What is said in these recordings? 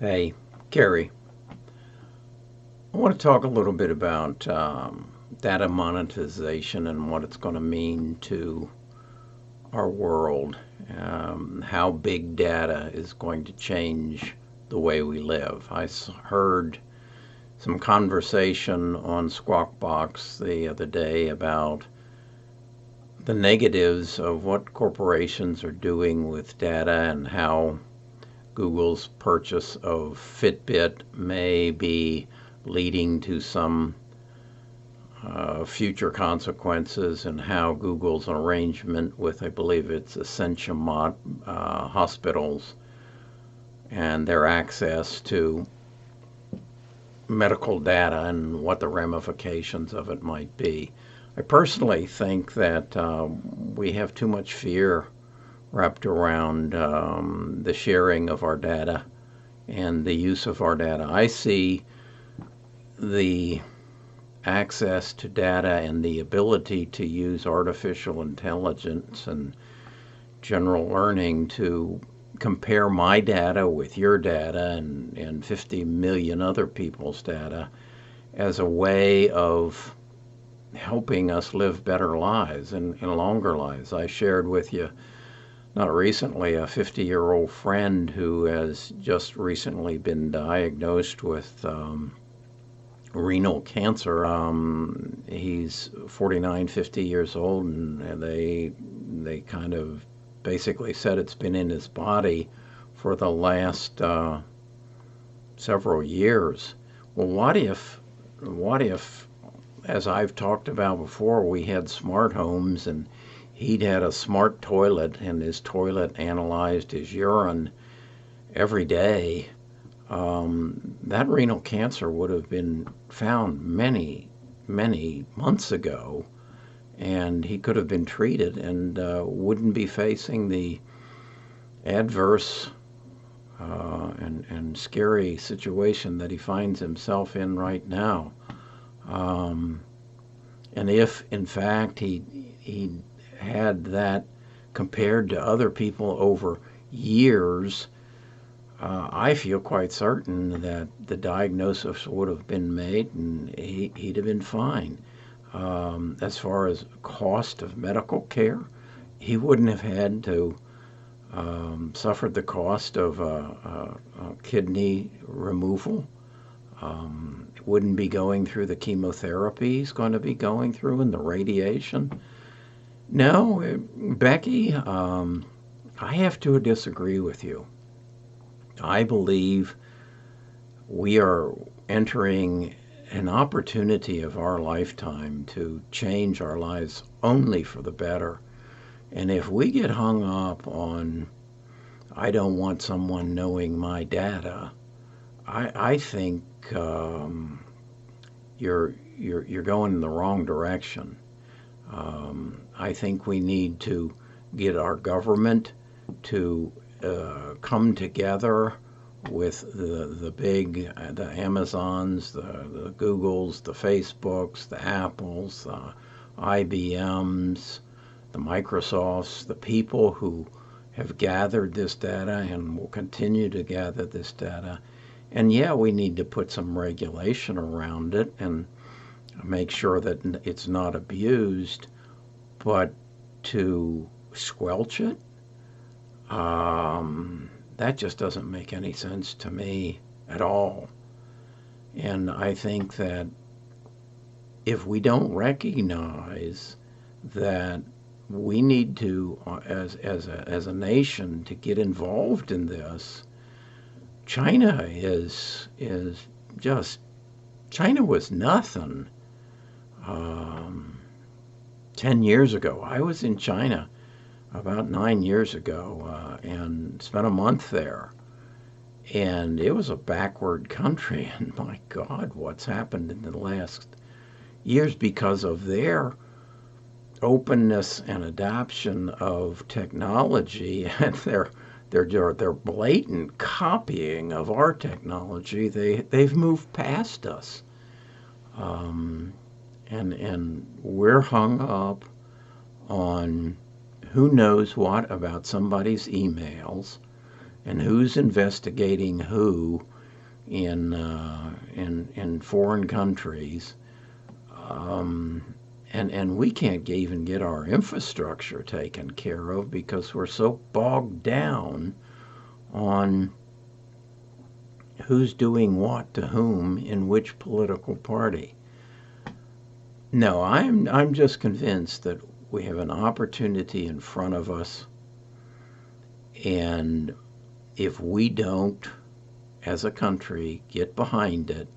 Hey, Gary, I want to talk a little bit about data monetization and what it's going to mean to our world, how big data is going to change the way we live. Heard some conversation on Squawk Box the other day about the negatives of what corporations are doing with data and how Google's purchase of Fitbit may be leading to some future consequences, and how Google's arrangement with, I believe it's Essentia hospitals and their access to medical data and what the ramifications of it might be. I personally think that we have too much fear wrapped around the sharing of our data and the use of our data. I see the access to data and the ability to use artificial intelligence and general learning to compare my data with your data and 50 million other people's data as a way of helping us live better lives and longer lives. I shared with you not recently a 50-year-old friend who has just recently been diagnosed with renal cancer. He's 49, 50 years old, and they kind of basically said it's been in his body for the last several years. Well, what if, as I've talked about before, we had smart homes and he'd had a smart toilet and his toilet analyzed his urine every day? That renal cancer would have been found many, many months ago, and he could have been treated and wouldn't be facing the adverse and scary situation that he finds himself in right now. And if, in fact, he had that compared to other people over years, I feel quite certain that the diagnosis would have been made and he'd have been fine. As far as cost of medical care, he wouldn't have had to suffer the cost of kidney removal. Wouldn't be going through the chemotherapy he's going to be going through and the radiation. No, Becky, I have to disagree with you. I believe we are entering an opportunity of our lifetime to change our lives only for the better. And if we get hung up on, I don't want someone knowing my data, I think you're going in the wrong direction. I think we need to get our government to come together with the Amazons, the Googles, the Facebooks, the Apples, the IBMs, the Microsofts, the people who have gathered this data and will continue to gather this data. And yeah, we need to put some regulation around it and make sure that it's not abused, but to squelch it, that just doesn't make any sense to me at all. And I think that if we don't recognize that we need to, as a nation, to get involved in this, China is just, China was nothing 10 years ago. I was in China about 9 years ago and spent a month there. And it was a backward country. And my God, what's happened in the last years because of their openness and adoption of technology and their blatant copying of our technology. They've moved past us. And we're hung up on who knows what about somebody's emails and who's investigating who in foreign countries, and we can't even get our infrastructure taken care of because we're so bogged down on who's doing what to whom in which political party. No, I'm just convinced that we have an opportunity in front of us, and if we don't, as a country, get behind it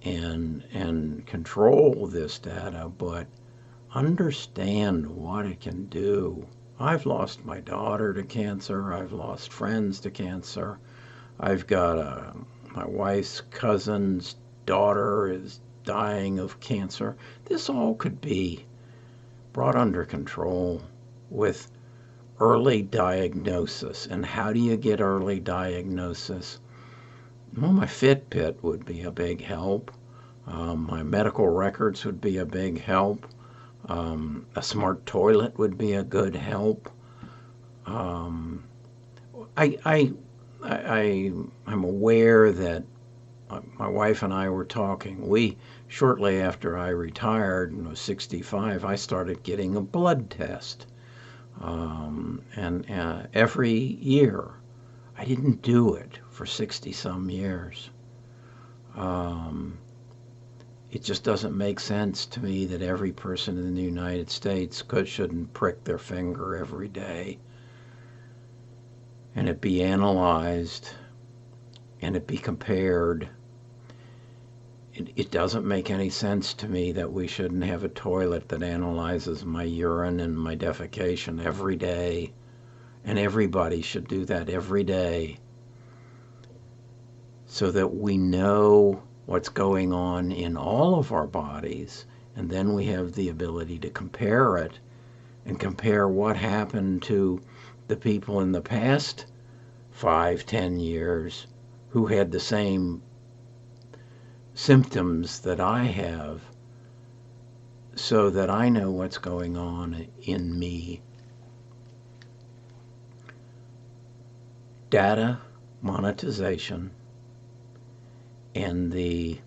and control this data, but understand what it can do. I've lost my daughter to cancer. I've lost friends to cancer. I've got my wife's cousin's daughter is dying of cancer. This all could be brought under control with early diagnosis. And how do you get early diagnosis? Well, my Fitbit would be a big help. My medical records would be a big help. A smart toilet would be a good help. I'm aware that my wife and I were talking. Shortly after I retired and was 65, I started getting a blood test. And every year, I didn't do it for 60-some years. It just doesn't make sense to me that every person in the United States shouldn't prick their finger every day and it be analyzed and it be compared. It doesn't make any sense to me that we shouldn't have a toilet that analyzes my urine and my defecation every day, and everybody should do that every day so that we know what's going on in all of our bodies, and then we have the ability to compare it and compare what happened to the people in the past 5-10 years who had the same symptoms that I have, so that I know what's going on in me. Data monetization and the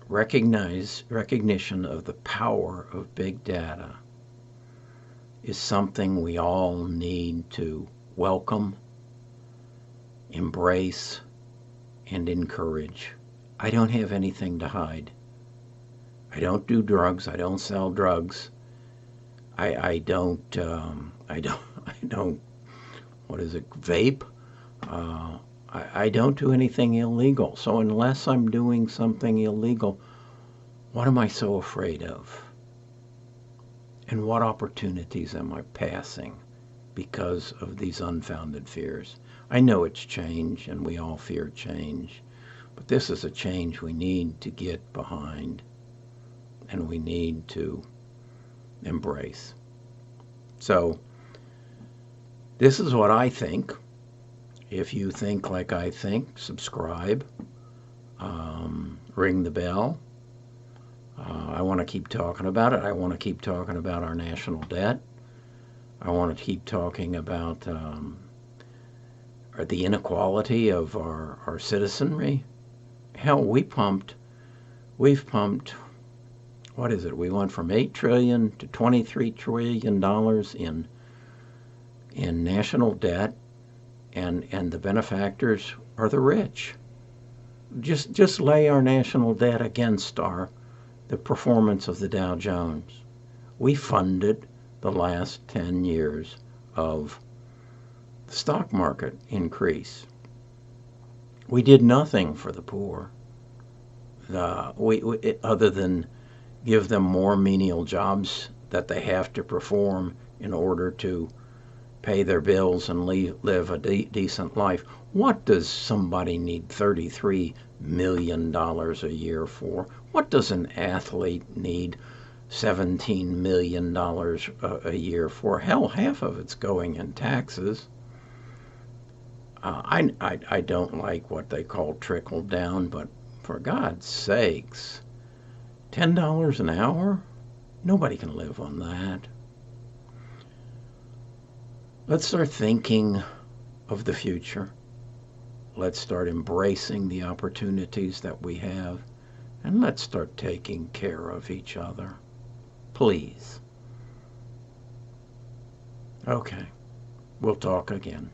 recognition of the power of big data is something we all need to welcome, embrace, and encourage. I don't have anything to hide. I don't do drugs. I don't sell drugs. I don't what is it, vape? I don't do anything illegal. So unless I'm doing something illegal, what am I so afraid of? And what opportunities am I passing because of these unfounded fears? I know it's change, and we all fear change. But this is a change we need to get behind, and we need to embrace. So this is what I think. If you think like I think, subscribe, ring the bell. I want to keep talking about it. I want to keep talking about our national debt. I want to keep talking about the inequality of our citizenry. Hell, we've pumped, what is it? We went from $8 trillion to $23 trillion in national debt, and the benefactors are the rich. Just lay our national debt against the performance of the Dow Jones. We funded the last 10 years of the stock market increase. We did nothing for the poor, other than give them more menial jobs that they have to perform in order to pay their bills and live a decent life. What does somebody need $33 million a year for? What does an athlete need $17 million a year for? Hell, half of it's going in taxes. I don't like what they call trickle down, but for God's sakes, $10 an hour? Nobody can live on that. Let's start thinking of the future. Let's start embracing the opportunities that we have, and let's start taking care of each other. Please. Okay, we'll talk again.